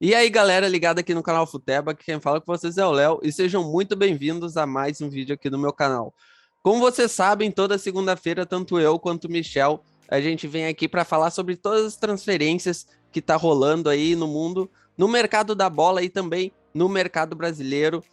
E aí, galera ligada aqui no canal Futeba, que quem fala com vocês é o Léo, e sejam muito bem-vindos a mais um vídeo aqui no meu canal. Como vocês sabem, toda segunda-feira, tanto eu quanto o Michel, a gente vem aqui para falar sobre todas as transferências que tá rolando aí no mundo, no mercado da bola e também no mercado brasileiro.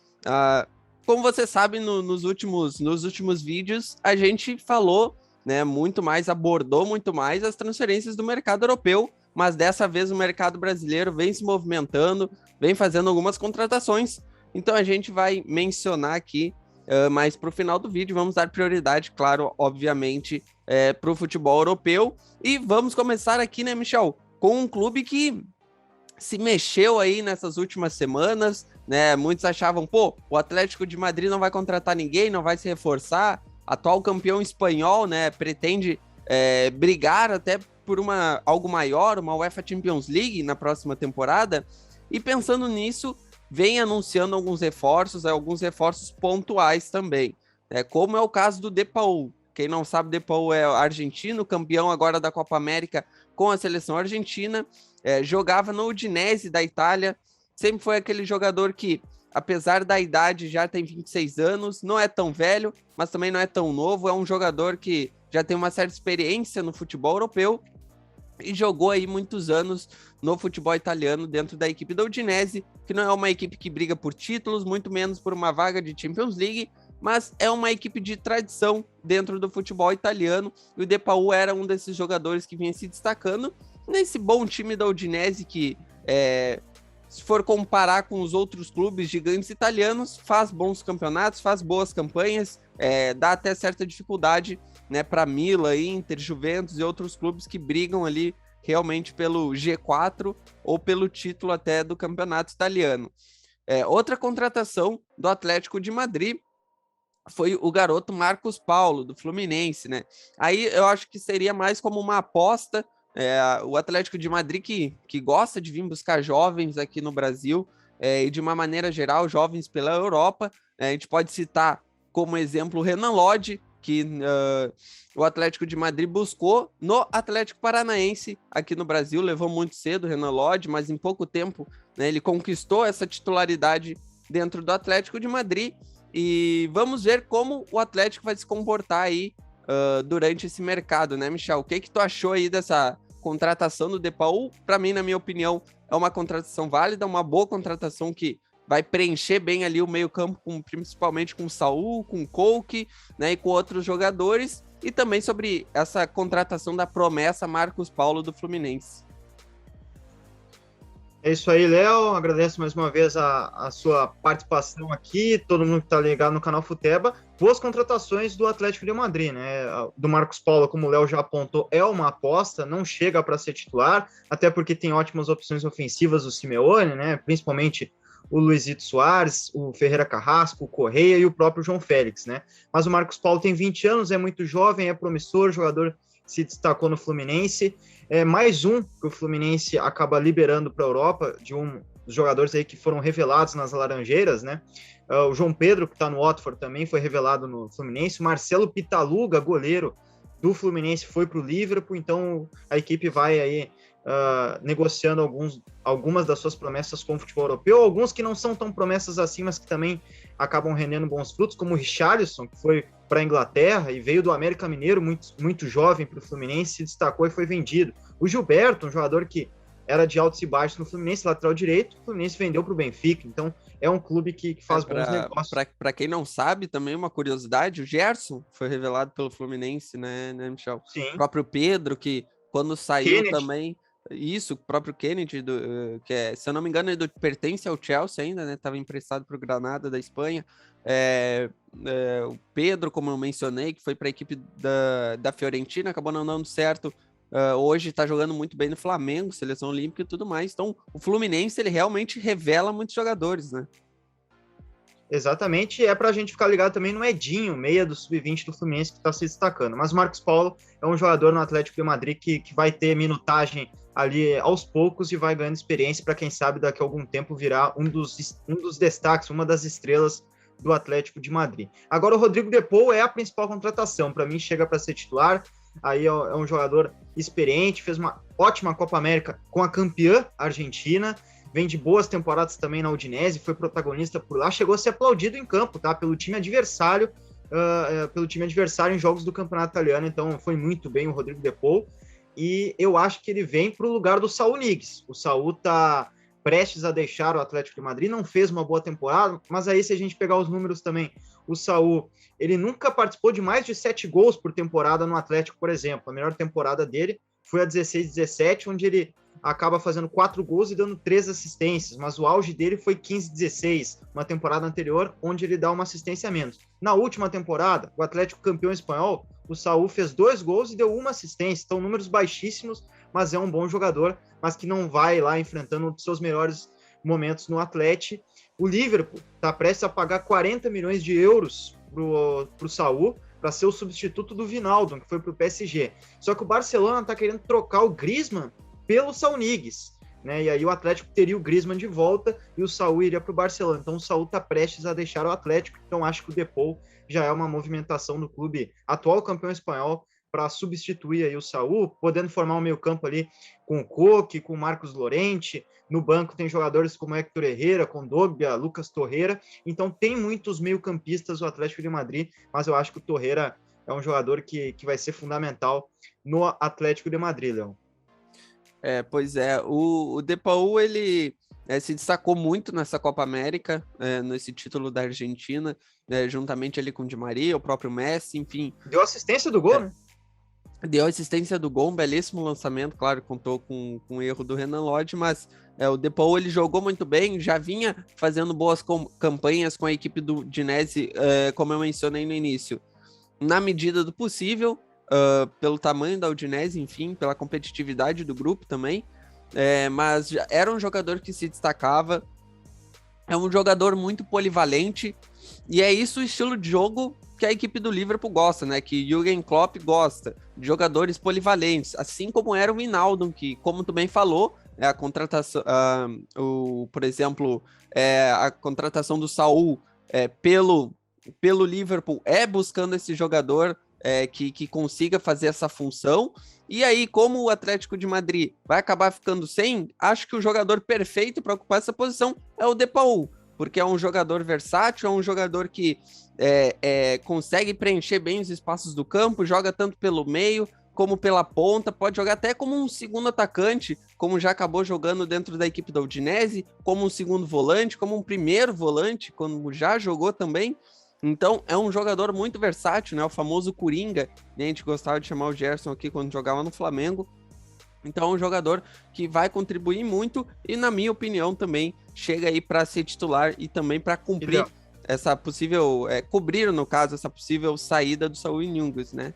Como vocês sabem, nos últimos vídeos, a gente falou, né, muito mais, abordou muito mais as transferências do mercado europeu, mas dessa vez o mercado brasileiro vem se movimentando, vem fazendo algumas contratações, então a gente vai mencionar aqui, mas para o final do vídeo vamos dar prioridade, claro, obviamente, para o futebol europeu, e vamos começar aqui, né, Michel, com um clube que se mexeu aí nessas últimas semanas, né, muitos achavam, pô, o Atlético de Madrid não vai contratar ninguém, não vai se reforçar, atual campeão espanhol, né, pretende brigar até por algo maior, uma UEFA Champions League na próxima temporada, e pensando nisso, vem anunciando alguns reforços pontuais também, como é o caso do De Paul. Quem não sabe, De Paul é argentino, campeão agora da Copa América com a seleção argentina, jogava no Udinese da Itália, sempre foi aquele jogador que, apesar da idade, já tem 26 anos, não é tão velho, mas também não é tão novo, é um jogador que já tem uma certa experiência no futebol europeu e jogou aí muitos anos no futebol italiano dentro da equipe da Udinese, que não é uma equipe que briga por títulos, muito menos por uma vaga de Champions League, mas é uma equipe de tradição dentro do futebol italiano, e o De Paul era um desses jogadores que vinha se destacando nesse bom time da Udinese que, se for comparar com os outros clubes gigantes italianos, faz bons campeonatos, faz boas campanhas, dá até certa dificuldade, né, para Milan, Inter, Juventus e outros clubes que brigam ali realmente pelo G4 ou pelo título até do campeonato italiano. Outra contratação do Atlético de Madrid foi o garoto Marcos Paulo, do Fluminense, né? Aí eu acho que seria mais como uma aposta, o Atlético de Madrid que gosta de vir buscar jovens aqui no Brasil, e de uma maneira geral, jovens pela Europa. A gente pode citar como exemplo o Renan Lodge, que o Atlético de Madrid buscou no Atlético Paranaense aqui no Brasil, levou muito cedo o Renan Lodge, mas em pouco tempo, né, ele conquistou essa titularidade dentro do Atlético de Madrid, e vamos ver como o Atlético vai se comportar aí durante esse mercado, né, Michel? O que tu achou aí dessa contratação do De Paul? Para mim, na minha opinião, é uma contratação válida, uma boa contratação que vai preencher bem ali o meio-campo, principalmente com o Saul, com o Koke, né, e com outros jogadores, e também sobre essa contratação da promessa Marcos Paulo do Fluminense. É isso aí, Léo. Agradeço mais uma vez a sua participação aqui, todo mundo que está ligado no canal Futeba. Boas contratações do Atlético de Madrid, né? Do Marcos Paulo, como o Léo já apontou, é uma aposta, não chega para ser titular, até porque tem ótimas opções ofensivas do Simeone, né? Principalmente o Luizito Soares, o Ferreira Carrasco, o Correia e o próprio João Félix, né? Mas o Marcos Paulo tem 20 anos, é muito jovem, é promissor, jogador se destacou no Fluminense. Mais um que o Fluminense acaba liberando para a Europa, de um dos jogadores aí que foram revelados nas Laranjeiras, né? O João Pedro, que está no Watford, também foi revelado no Fluminense. O Marcelo Pitaluga, goleiro do Fluminense, foi para o Liverpool. Então a equipe vai aí negociando algumas das suas promessas com o futebol europeu, alguns que não são tão promessas assim, mas que também acabam rendendo bons frutos, como o Richarlison, que foi para a Inglaterra e veio do América Mineiro, muito jovem para o Fluminense, se destacou e foi vendido. O Gilberto, um jogador que era de altos e baixos no Fluminense, lateral direito, o Fluminense vendeu para o Benfica, então é um clube que faz bons negócios. Para quem não sabe, também uma curiosidade, o Gerson foi revelado pelo Fluminense, né, Michel? Sim. O próprio Pedro, que quando saiu Kennedy. também... Isso, o próprio Kennedy, que se eu não me engano, ele pertence ao Chelsea ainda, né? Estava emprestado para o Granada da Espanha. O Pedro, como eu mencionei, que foi para a equipe da Fiorentina, acabou não dando certo. Hoje está jogando muito bem no Flamengo, seleção olímpica e tudo mais. Então, o Fluminense, ele realmente revela muitos jogadores, né? Exatamente, é para a gente ficar ligado também no Edinho, meia do Sub-20 do Fluminense, que está se destacando. Mas o Marcos Paulo é um jogador no Atlético de Madrid que vai ter minutagem ali aos poucos e vai ganhando experiência para, quem sabe, daqui a algum tempo virar um dos destaques, uma das estrelas do Atlético de Madrid. Agora o Rodrigo De Paul é a principal contratação, para mim chega para ser titular, aí é um jogador experiente, fez uma ótima Copa América com a campeã argentina, vem de boas temporadas também na Udinese, foi protagonista por lá, chegou a ser aplaudido em campo, tá? Pelo time adversário em jogos do Campeonato Italiano, então foi muito bem o Rodrigo De Paul, e eu acho que ele vem para o lugar do Saúl Ñíguez. O Saúl tá prestes a deixar o Atlético de Madrid, não fez uma boa temporada, mas aí se a gente pegar os números também, o Saúl, ele nunca participou de mais de 7 gols por temporada no Atlético, por exemplo. A melhor temporada dele foi a 16-17, onde ele acaba fazendo 4 gols e dando 3 assistências, mas o auge dele foi 15-16, uma temporada anterior, onde ele dá uma assistência a menos. Na última temporada, o Atlético campeão espanhol, o Saúl fez 2 gols e deu 1 assistência, então números baixíssimos, mas é um bom jogador, mas que não vai lá enfrentando um dos seus melhores momentos no Atlético. O Liverpool está prestes a pagar 40 milhões de euros para o Saúl, para ser o substituto do Wijnaldum, que foi para o PSG. Só que o Barcelona está querendo trocar o Griezmann pelo Saúl Ñíguez, né? E aí o Atlético teria o Griezmann de volta e o Saúl iria para o Barcelona. Então o Saúl está prestes a deixar o Atlético, então acho que o De Paul já é uma movimentação do clube atual campeão espanhol para substituir aí o Saúl, podendo formar um meio-campo ali com o Koke, com o Marcos Llorente. No banco tem jogadores como Héctor Herrera, Kondogbia, Lucas Torreira. Então tem muitos meio-campistas o Atlético de Madrid, mas eu acho que o Torreira é um jogador que vai ser fundamental no Atlético de Madrid, Leão. Pois é, o De Paul, ele se destacou muito nessa Copa América, nesse título da Argentina, juntamente ali com o Di Maria, o próprio Messi, enfim. Deu assistência do gol, né? Deu assistência do gol, um belíssimo lançamento, claro, contou com o erro do Renan Lodge, mas o De Paul, ele jogou muito bem, já vinha fazendo boas campanhas com a equipe do Udinese, como eu mencionei no início, na medida do possível, pelo tamanho da Udinese, enfim, pela competitividade do grupo também, mas era um jogador que se destacava, é um jogador muito polivalente, e é isso o estilo de jogo que a equipe do Liverpool gosta, né? Que Jürgen Klopp gosta, de jogadores polivalentes, assim como era o Wijnaldum, que, como tu bem falou, a contratação, por exemplo, a contratação do Saúl pelo Liverpool buscando esse jogador que consiga fazer essa função. E aí, como o Atlético de Madrid vai acabar ficando sem, acho que o jogador perfeito para ocupar essa posição é o De Paul, porque é um jogador versátil, é um jogador que consegue preencher bem os espaços do campo, joga tanto pelo meio como pela ponta, pode jogar até como um segundo atacante, como já acabou jogando dentro da equipe da Udinese, como um segundo volante, como um primeiro volante, como já jogou também. Então, é um jogador muito versátil, né? O famoso Coringa, né? A gente gostava de chamar o Gerson aqui quando jogava no Flamengo. Então, é um jogador que vai contribuir muito e, na minha opinião, também chega aí para ser titular e também para cumprir essa possível, cobrir, no caso, essa possível saída do Saúl Ñíguez, né?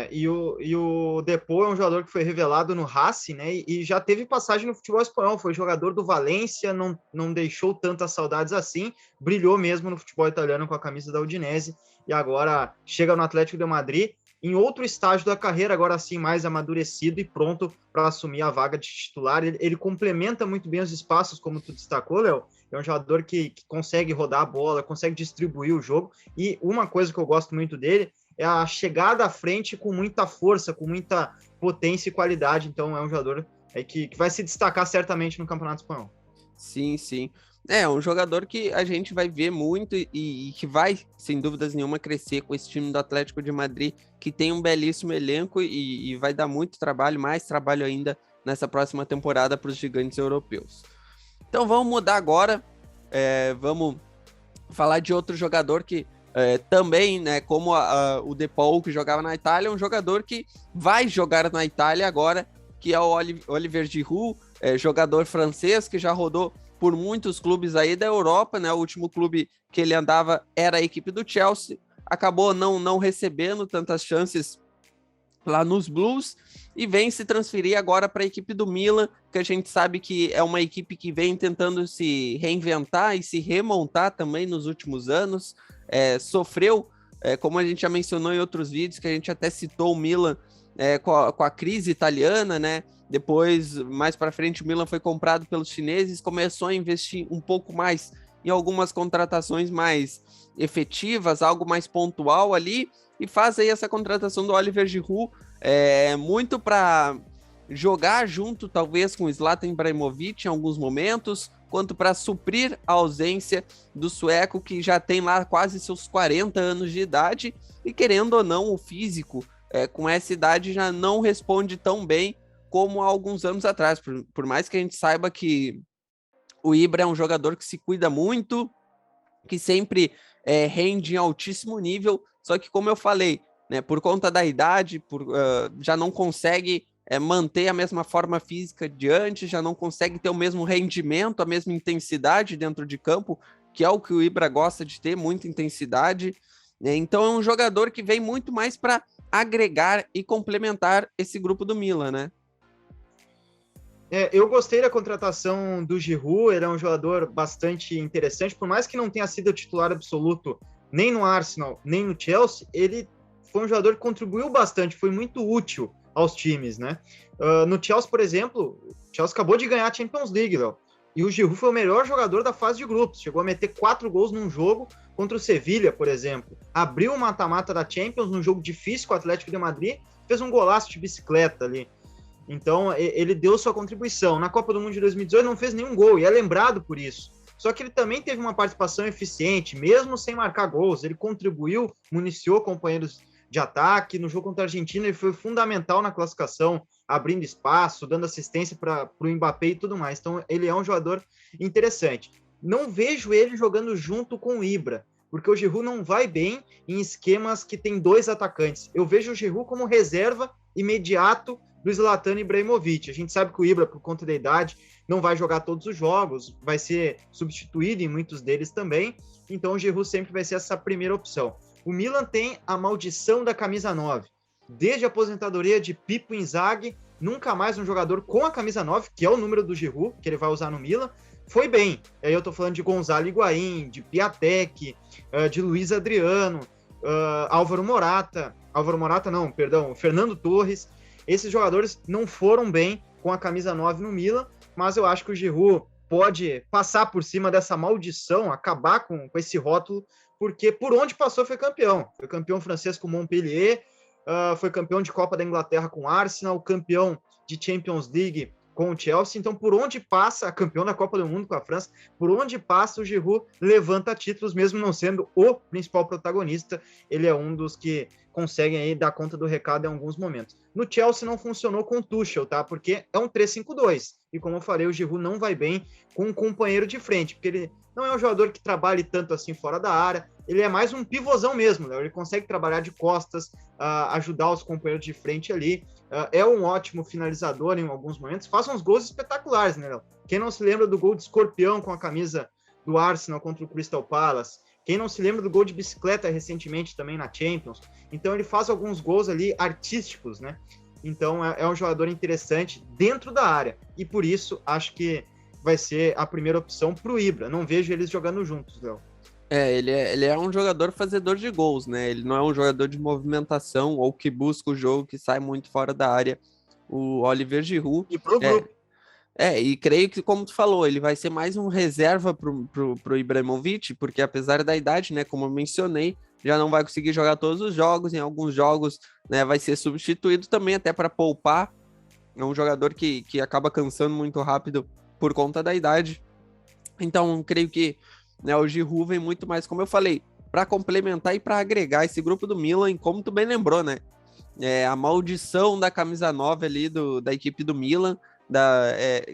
E o De Paul é um jogador que foi revelado no Racing, né? E já teve passagem no futebol espanhol, foi jogador do Valência, não deixou tantas saudades assim, brilhou mesmo no futebol italiano com a camisa da Udinese e agora chega no Atlético de Madrid em outro estágio da carreira, agora sim mais amadurecido e pronto para assumir a vaga de titular. Ele complementa muito bem os espaços, como tu destacou, Léo. É um jogador que consegue rodar a bola, consegue distribuir o jogo. E uma coisa que eu gosto muito dele é a chegada à frente com muita força, com muita potência e qualidade. Então é um jogador que vai se destacar certamente no Campeonato Espanhol. Sim, sim. É um jogador que a gente vai ver muito e que vai, sem dúvidas nenhuma, crescer com esse time do Atlético de Madrid, que tem um belíssimo elenco e vai dar muito trabalho, mais trabalho ainda nessa próxima temporada para os gigantes europeus. Então vamos mudar agora, vamos falar de outro jogador que também, né, como o De Paul, que jogava na Itália, é um jogador que vai jogar na Itália agora, que é o Olivier Giroud, jogador francês que já rodou por muitos clubes aí da Europa, né? O último clube que ele andava era a equipe do Chelsea, acabou não recebendo tantas chances lá nos Blues e vem se transferir agora para a equipe do Milan, que a gente sabe que é uma equipe que vem tentando se reinventar e se remontar também nos últimos anos, sofreu, como a gente já mencionou em outros vídeos, que a gente até citou o Milan com a crise italiana, né? Depois, mais para frente, o Milan foi comprado pelos chineses, começou a investir um pouco mais em algumas contratações mais efetivas, algo mais pontual ali, e faz aí essa contratação do Olivier Giroud, muito para jogar junto, talvez, com o Zlatan Ibrahimovic em alguns momentos, quanto para suprir a ausência do sueco, que já tem lá quase seus 40 anos de idade, e querendo ou não, o físico, com essa idade, já não responde tão bem como há alguns anos atrás, por mais que a gente saiba que o Ibra é um jogador que se cuida muito, que sempre rende em altíssimo nível, só que como eu falei, né, por conta da idade, já não consegue manter a mesma forma física de antes, já não consegue ter o mesmo rendimento, a mesma intensidade dentro de campo, que é o que o Ibra gosta de ter, muita intensidade, né? Então é um jogador que vem muito mais para agregar e complementar esse grupo do Milan, né? Eu gostei da contratação do Giroud, ele é um jogador bastante interessante, por mais que não tenha sido titular absoluto nem no Arsenal, nem no Chelsea, ele foi um jogador que contribuiu bastante, foi muito útil aos times, né? No Chelsea, por exemplo, o Chelsea acabou de ganhar a Champions League, Léo, e o Giroud foi o melhor jogador da fase de grupos, chegou a meter 4 gols num jogo contra o Sevilla, por exemplo. Abriu o mata-mata da Champions num jogo difícil com o Atlético de Madrid, fez um golaço de bicicleta ali. Então, ele deu sua contribuição. Na Copa do Mundo de 2018 não fez nenhum gol, e é lembrado por isso. Só que ele também teve uma participação eficiente, mesmo sem marcar gols. Ele contribuiu, municiou companheiros de ataque. No jogo contra a Argentina, ele foi fundamental na classificação, abrindo espaço, dando assistência para o Mbappé e tudo mais. Então, ele é um jogador interessante. Não vejo ele jogando junto com o Ibra, porque o Giroud não vai bem em esquemas que tem 2 atacantes. Eu vejo o Giroud como reserva imediato do Zlatan Ibrahimovic. A gente sabe que o Ibra, por conta da idade, não vai jogar todos os jogos, vai ser substituído em muitos deles também, então o Giroud sempre vai ser essa primeira opção. O Milan tem a maldição da camisa 9. Desde a aposentadoria de Pippo Inzaghi, nunca mais um jogador com a camisa 9, que é o número do Giroud, que ele vai usar no Milan, foi bem. Aí eu tô falando de Gonzalo Higuaín, de Piatek, de Luiz Adriano, Fernando Torres. Esses jogadores não foram bem com a camisa 9 no Milan, mas eu acho que o Giroud pode passar por cima dessa maldição, acabar com esse rótulo, porque por onde passou foi campeão. Foi campeão francês com Montpellier, foi campeão de Copa da Inglaterra com Arsenal, campeão de Champions League com o Chelsea. Então, por onde passa, campeão da Copa do Mundo com a França, por onde passa o Giroud levanta títulos, mesmo não sendo o principal protagonista. Ele é um dos que conseguem aí dar conta do recado em alguns momentos. No Chelsea não funcionou com o Tuchel, tá? Porque é um 3-5-2. E como eu falei, o Giroud não vai bem com um companheiro de frente, porque ele não é um jogador que trabalhe tanto assim fora da área, ele é mais um pivôzão mesmo, né? Ele consegue trabalhar de costas, ajudar os companheiros de frente ali, é um ótimo finalizador em alguns momentos, faz uns gols espetaculares, né, Léo? Quem não se lembra do gol de escorpião com a camisa do Arsenal contra o Crystal Palace? Quem não se lembra do gol de bicicleta recentemente também na Champions? Então ele faz alguns gols ali artísticos, né? Então é um jogador interessante dentro da área, e por isso acho que vai ser a primeira opção para o Ibra. Não vejo eles jogando juntos, Léo. Ele é um jogador fazedor de gols, né? Ele não é um jogador de movimentação ou que busca o jogo, que sai muito fora da área. O Oliver Giroud. E pro grupo. E creio que, como tu falou, ele vai ser mais um reserva pro Ibrahimovic, porque apesar da idade, né, como eu mencionei, já não vai conseguir jogar todos os jogos, em alguns jogos, né, vai ser substituído também até para poupar. É um jogador que acaba cansando muito rápido por conta da idade. Então, creio que, né, o Giroud vem muito mais, como eu falei, para complementar e para agregar esse grupo do Milan, como tu bem lembrou, né? A maldição da camisa 9 ali da equipe do Milan,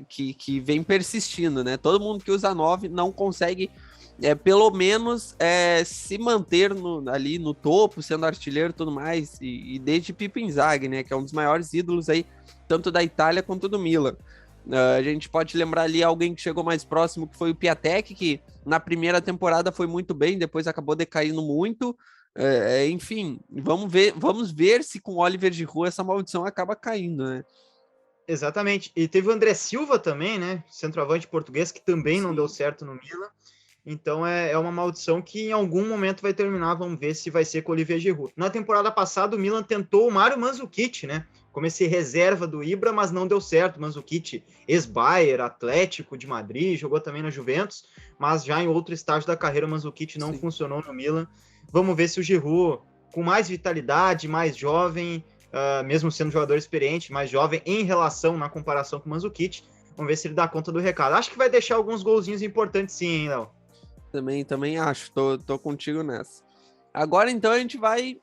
que vem persistindo, né? Todo mundo que usa 9 não consegue, pelo menos, se manter ali no topo, sendo artilheiro e tudo mais, e desde Pippo Inzaghi, né? Que é um dos maiores ídolos aí, tanto da Itália quanto do Milan. A gente pode lembrar ali alguém que chegou mais próximo, que foi o Piatek, que na primeira temporada foi muito bem, depois acabou decaindo muito. Enfim, vamos ver se com o Oliver Giroud essa maldição acaba caindo, né? Exatamente. E teve o André Silva também, né? Centroavante português, que também não deu certo no Milan. Então é uma maldição que em algum momento vai terminar. Vamos ver se vai ser com o Olivier Giroud. Na temporada passada, o Milan tentou o Mário Mandzukic, né? Como esse reserva do Ibra, mas não deu certo. Mandzukic, ex-Bayern, Atlético de Madrid, jogou também na Juventus, mas já em outro estágio da carreira, o Mandzukic não funcionou no Milan. Vamos ver se o Giroud, com mais vitalidade, mais jovem, mesmo sendo jogador experiente, mais jovem, na comparação com o Mandzukic. Vamos ver se ele dá conta do recado. Acho que vai deixar alguns golzinhos importantes sim, hein, Léo? Também acho, tô contigo nessa. Agora, então, a gente vai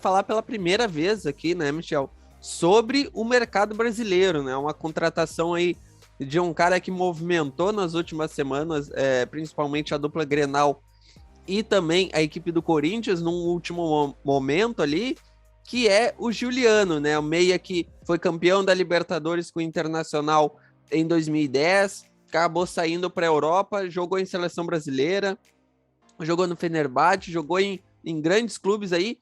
falar pela primeira vez aqui, né, Michel, sobre o mercado brasileiro, né? Uma contratação aí de um cara que movimentou nas últimas semanas, principalmente a dupla Grenal e também a equipe do Corinthians num último momento ali, que é o Juliano, né? O meia que foi campeão da Libertadores com o Internacional em 2010, acabou saindo para a Europa, jogou em seleção brasileira, jogou no Fenerbahçe, jogou em grandes clubes aí,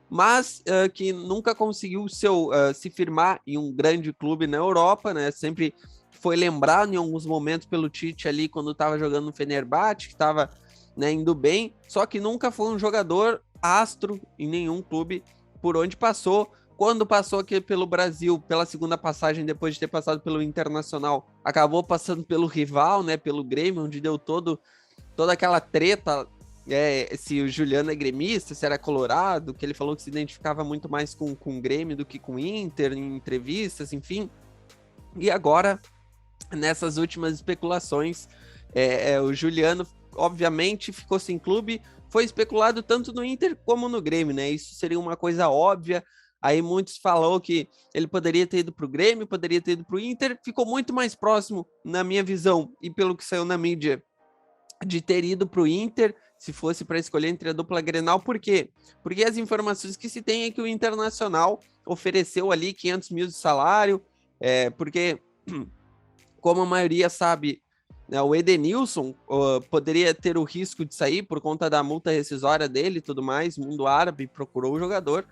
mas que nunca conseguiu se firmar em um grande clube na Europa, né? Sempre foi lembrado em alguns momentos pelo Tite ali quando estava jogando no Fenerbahçe, que estava, né, indo bem, só que nunca foi um jogador astro em nenhum clube por onde passou. Quando passou aqui pelo Brasil, pela segunda passagem, depois de ter passado pelo Internacional, acabou passando pelo rival, né, pelo Grêmio, onde deu toda aquela treta, se o Juliano é gremista, se era colorado, que ele falou que se identificava muito mais com o Grêmio do que com o Inter, em entrevistas, enfim. E agora, nessas últimas especulações, o Juliano, obviamente, ficou sem clube, foi especulado tanto no Inter como no Grêmio, né? Isso seria uma coisa óbvia. Aí muitos falaram que ele poderia ter ido para o Grêmio, poderia ter ido para o Inter, ficou muito mais próximo, na minha visão, e pelo que saiu na mídia, de ter ido para o Inter, se fosse para escolher entre a dupla Grenal. Por quê? Porque as informações que se tem é que o Internacional ofereceu ali 500 mil de salário, porque, como a maioria sabe, né, o Edenilson poderia ter o risco de sair por conta da multa rescisória dele e tudo mais. O mundo árabe procurou o jogador,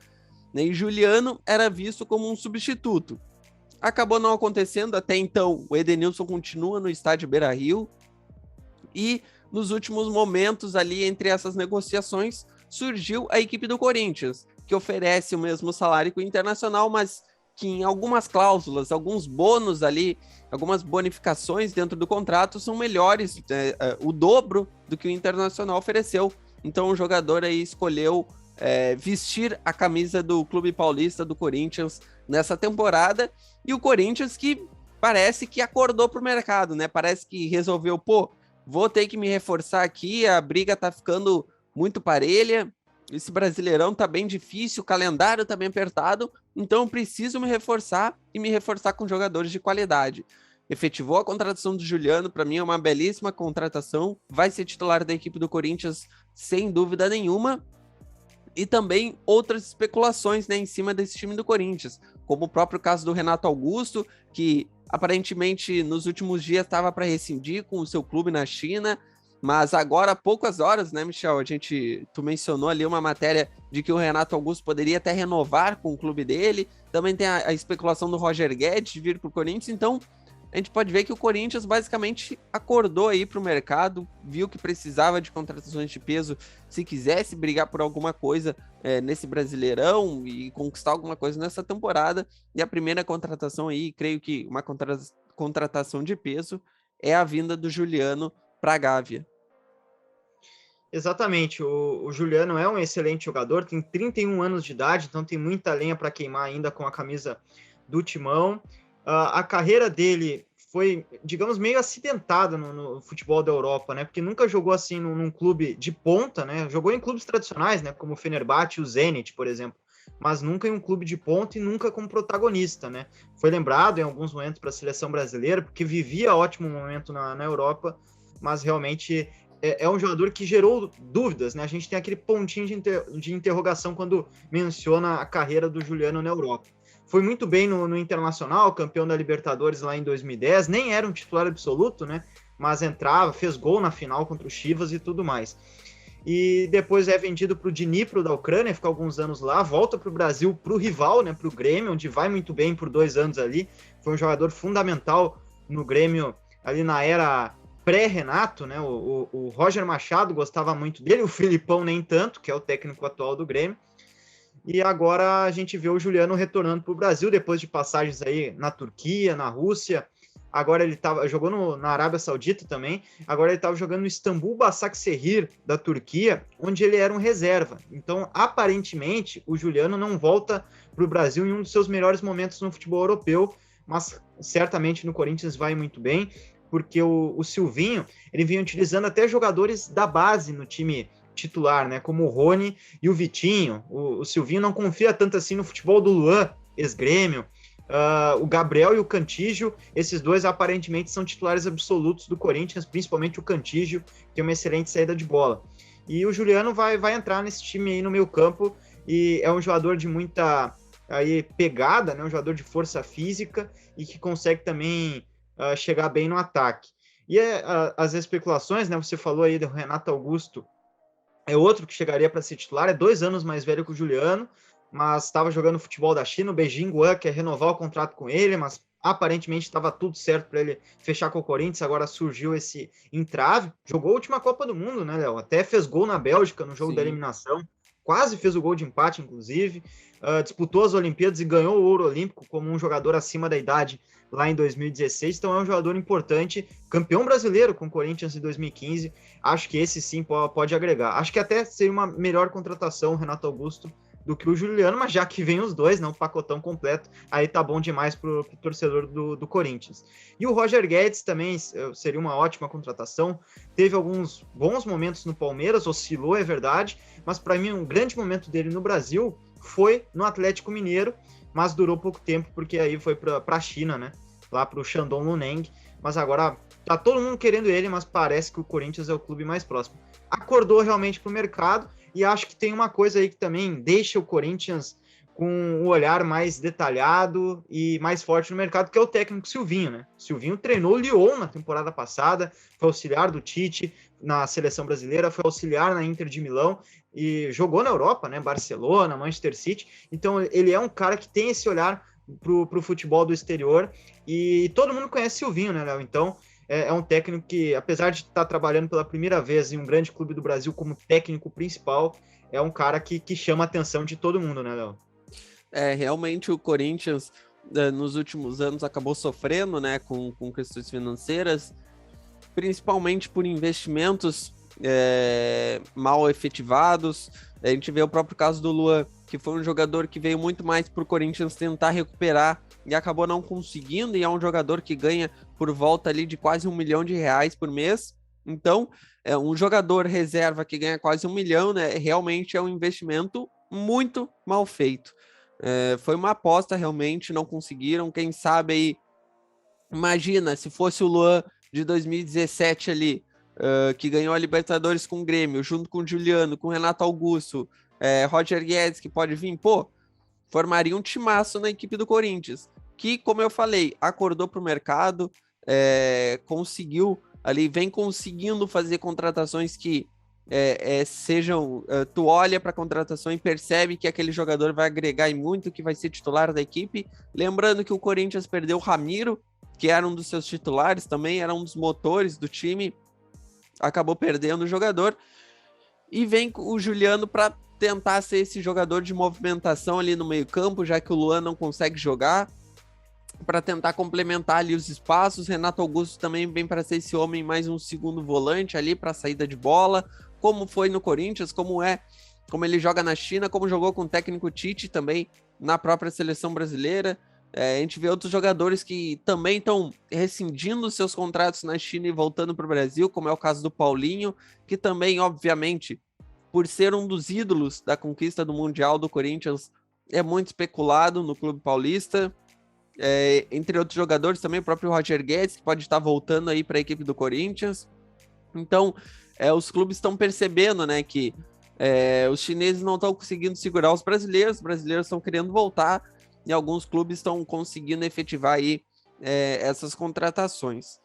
né, e Juliano era visto como um substituto. Acabou não acontecendo até então. O Edenilson continua no estádio Beira-Rio e nos últimos momentos ali entre essas negociações surgiu a equipe do Corinthians, que oferece o mesmo salário que o Internacional, mas que em algumas cláusulas, alguns bônus ali, algumas bonificações dentro do contrato são melhores, o dobro do que o Internacional ofereceu. Então o jogador aí escolheu vestir a camisa do Clube Paulista do Corinthians nessa temporada, e o Corinthians que parece que acordou para o mercado, né? Parece que resolveu, vou ter que me reforçar aqui, a briga tá ficando muito parelha, esse Brasileirão tá bem difícil, o calendário tá bem apertado, então eu preciso me reforçar e me reforçar com jogadores de qualidade. Efetivou a contratação do Juliano, para mim é uma belíssima contratação, vai ser titular da equipe do Corinthians sem dúvida nenhuma, e também outras especulações, né, em cima desse time do Corinthians, como o próprio caso do Renato Augusto, que aparentemente nos últimos dias estava para rescindir com o seu clube na China, mas agora há poucas horas, né, Michel, tu mencionou ali uma matéria de que o Renato Augusto poderia até renovar com o clube dele, também tem a especulação do Roger Guedes de vir para o Corinthians, então a gente pode ver que o Corinthians basicamente acordou aí para o mercado, viu que precisava de contratações de peso se quisesse brigar por alguma coisa nesse Brasileirão e conquistar alguma coisa nessa temporada. E a primeira contratação aí, creio que uma contratação de peso, é a vinda do Juliano para a Gávea. Exatamente, o Juliano é um excelente jogador, tem 31 anos de idade, então tem muita lenha para queimar ainda com a camisa do Timão. A carreira dele foi, digamos, meio acidentada no futebol da Europa, né? Porque nunca jogou assim num clube de ponta, né? Jogou em clubes tradicionais, né? Como o Fenerbahçe e o Zenit, por exemplo. Mas nunca em um clube de ponta e nunca como protagonista, né? Foi lembrado em alguns momentos para a seleção brasileira, porque vivia ótimo momento na Europa, mas realmente é um jogador que gerou dúvidas, né? A gente tem aquele pontinho de interrogação quando menciona a carreira do Juliano na Europa. Foi muito bem no Internacional, campeão da Libertadores lá em 2010, nem era um titular absoluto, né? Mas entrava, fez gol na final contra o Chivas e tudo mais. E depois é vendido para o Dnipro da Ucrânia, fica alguns anos lá, volta para o Brasil, para o rival, né? Para o Grêmio, onde vai muito bem por 2 anos ali. Foi um jogador fundamental no Grêmio ali na era pré-Renato, né? O Roger Machado gostava muito dele, o Filipão nem tanto, que é o técnico atual do Grêmio. E agora a gente vê o Juliano retornando para o Brasil, depois de passagens aí na Turquia, na Rússia, agora ele jogou na Arábia Saudita também, agora ele estava jogando no Istambul Basaksehir, da Turquia, onde ele era um reserva. Então, aparentemente, o Juliano não volta para o Brasil em um dos seus melhores momentos no futebol europeu, mas certamente no Corinthians vai muito bem, porque o Silvinho, ele vinha utilizando até jogadores da base no time titular, né, como o Rony e o Vitinho. O Silvinho não confia tanto assim no futebol do Luan, ex-Grêmio. O Gabriel e o Cantígio, esses dois aparentemente são titulares absolutos do Corinthians, principalmente o Cantígio, que tem uma excelente saída de bola. E o Juliano vai entrar nesse time aí no meio campo, e é um jogador de muita aí, pegada, né, um jogador de força física, e que consegue também chegar bem no ataque. E as especulações, né, você falou aí do Renato Augusto, é outro que chegaria para ser titular, é 2 anos mais velho que o Juliano, mas estava jogando futebol da China, o Beijing Guan quer renovar o contrato com ele, mas aparentemente estava tudo certo para ele fechar com o Corinthians, agora surgiu esse entrave, jogou a última Copa do Mundo, né, Léo? Até fez gol na Bélgica no jogo da eliminação, quase fez o gol de empate, inclusive, disputou as Olimpíadas e ganhou o ouro olímpico como um jogador acima da idade lá em 2016, então é um jogador importante, campeão brasileiro com o Corinthians em 2015, acho que esse sim pode agregar. Acho que até seria uma melhor contratação o Renato Augusto do que o Juliano, mas já que vem os dois, né, um pacotão completo, aí tá bom demais pro torcedor do Corinthians. E o Roger Guedes também seria uma ótima contratação, teve alguns bons momentos no Palmeiras, oscilou, é verdade, mas para mim um grande momento dele no Brasil foi no Atlético Mineiro, mas durou pouco tempo, porque aí foi para a China, né, lá pro Shandong Luneng, mas agora tá todo mundo querendo ele, mas parece que o Corinthians é o clube mais próximo. Acordou realmente pro mercado, e acho que tem uma coisa aí que também deixa o Corinthians com um olhar mais detalhado e mais forte no mercado, que é o técnico Silvinho, né? Silvinho treinou o Lyon na temporada passada, foi auxiliar do Tite na seleção brasileira, foi auxiliar na Inter de Milão e jogou na Europa, né? Barcelona, Manchester City. Então ele é um cara que tem esse olhar pro futebol do exterior e todo mundo conhece Silvinho, né, Léo? Então é um técnico que, apesar de estar trabalhando pela primeira vez em um grande clube do Brasil como técnico principal, é um cara que chama a atenção de todo mundo, né, Léo? Realmente o Corinthians, nos últimos anos, acabou sofrendo, né, com questões financeiras, principalmente por investimentos mal efetivados. A gente vê o próprio caso do Luan, que foi um jogador que veio muito mais para o Corinthians tentar recuperar e acabou não conseguindo, e é um jogador que ganha por volta ali de quase R$1 milhão por mês. Então, um jogador reserva que ganha quase R$1 milhão, né, realmente é um investimento muito mal feito. Foi uma aposta, realmente, não conseguiram. Quem sabe aí, imagina, se fosse o Luan de 2017 ali, que ganhou a Libertadores com o Grêmio, junto com o Juliano, com o Renato Augusto, Roger Guedes, que pode vir, formaria um timaço na equipe do Corinthians, que, como eu falei, acordou para o mercado, conseguiu ali, vem conseguindo fazer contratações que sejam, tu olha para a contratação e percebe que aquele jogador vai agregar muito, que vai ser titular da equipe. Lembrando que o Corinthians perdeu o Ramiro, que era um dos seus titulares também, era um dos motores do time, acabou perdendo o jogador, e vem o Juliano para tentar ser esse jogador de movimentação ali no meio campo, já que o Luan não consegue jogar, para tentar complementar ali os espaços. Renato Augusto também vem para ser esse homem mais um segundo volante ali para saída de bola, como foi no Corinthians, como ele joga na China, como jogou com o técnico Tite também na própria seleção brasileira. A gente vê outros jogadores que também estão rescindindo seus contratos na China e voltando para o Brasil, como é o caso do Paulinho, que também, obviamente, por ser um dos ídolos da conquista do Mundial do Corinthians, é muito especulado no clube paulista. Entre outros jogadores também, o próprio Roger Guedes, que pode estar voltando aí para a equipe do Corinthians. Então, os clubes estão percebendo, né, que os chineses não estão conseguindo segurar os brasileiros estão querendo voltar, e alguns clubes estão conseguindo efetivar aí essas contratações.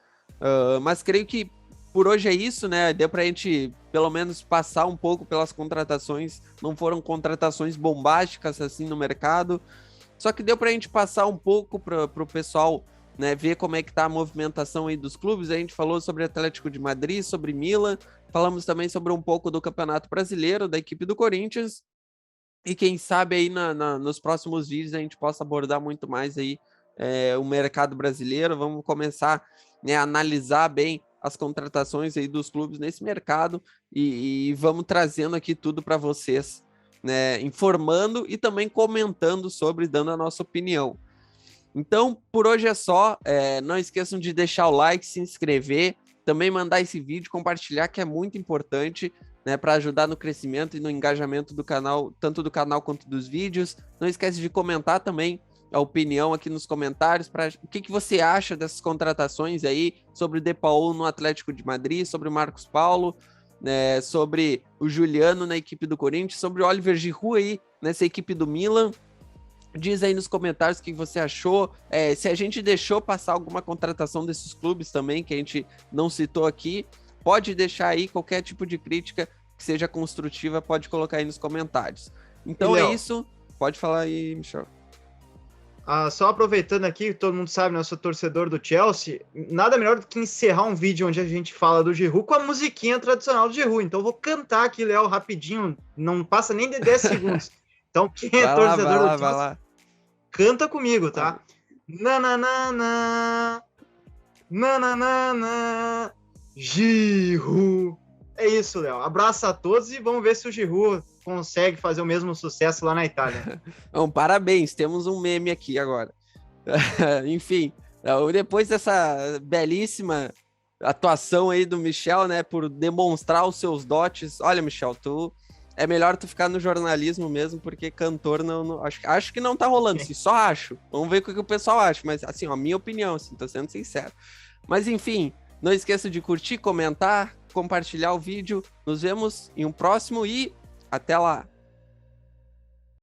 Mas creio que por hoje é isso, né? Deu para a gente pelo menos passar um pouco pelas contratações, não foram contratações bombásticas assim no mercado, só que deu para a gente passar um pouco para o pessoal, né, ver como é que tá a movimentação aí dos clubes. A gente falou sobre Atlético de Madrid, sobre Milan, falamos também sobre um pouco do Campeonato Brasileiro, da equipe do Corinthians, e quem sabe aí nos próximos vídeos a gente possa abordar muito mais aí o mercado brasileiro, vamos começar, né, a analisar bem as contratações aí dos clubes nesse mercado e vamos trazendo aqui tudo para vocês, né, informando e também comentando sobre, dando a nossa opinião. Então, por hoje é só. Não esqueçam de deixar o like, se inscrever, também mandar esse vídeo, compartilhar, que é muito importante, né, para ajudar no crescimento e no engajamento do canal, tanto do canal quanto dos vídeos. Não esquece de comentar também a opinião aqui nos comentários, para o que você acha dessas contratações aí, sobre o De Paul no Atlético de Madrid, sobre o Marcos Paulo, né, sobre o Juliano na equipe do Corinthians, sobre o Oliver Giroud aí nessa equipe do Milan. Diz aí nos comentários o que você achou, se a gente deixou passar alguma contratação desses clubes também, que a gente não citou aqui. Pode deixar aí qualquer tipo de crítica que seja construtiva, pode colocar aí nos comentários. Então é isso, pode falar aí, Michel. Só aproveitando aqui, todo mundo sabe, né, eu sou torcedor do Chelsea, nada melhor do que encerrar um vídeo onde a gente fala do Giroud com a musiquinha tradicional do Giroud. Então eu vou cantar aqui, Léo, rapidinho, não passa nem de 10 segundos. Então quem é torcedor do Chelsea, canta comigo, tá? Nananana, nananana, Giroud. É isso, Léo. Abraço a todos e vamos ver se o Giroud consegue fazer o mesmo sucesso lá na Itália. Bom, parabéns, temos um meme aqui agora. Enfim, depois dessa belíssima atuação aí do Michel, né, por demonstrar os seus dotes. Olha, Michel, é melhor tu ficar no jornalismo mesmo, porque cantor não acho que não tá rolando, assim, só acho. Vamos ver o que o pessoal acha, mas assim, ó, minha opinião, assim, tô sendo sincero. Mas enfim, não esqueça de curtir, comentar, compartilhar o vídeo. Nos vemos em um próximo e até lá!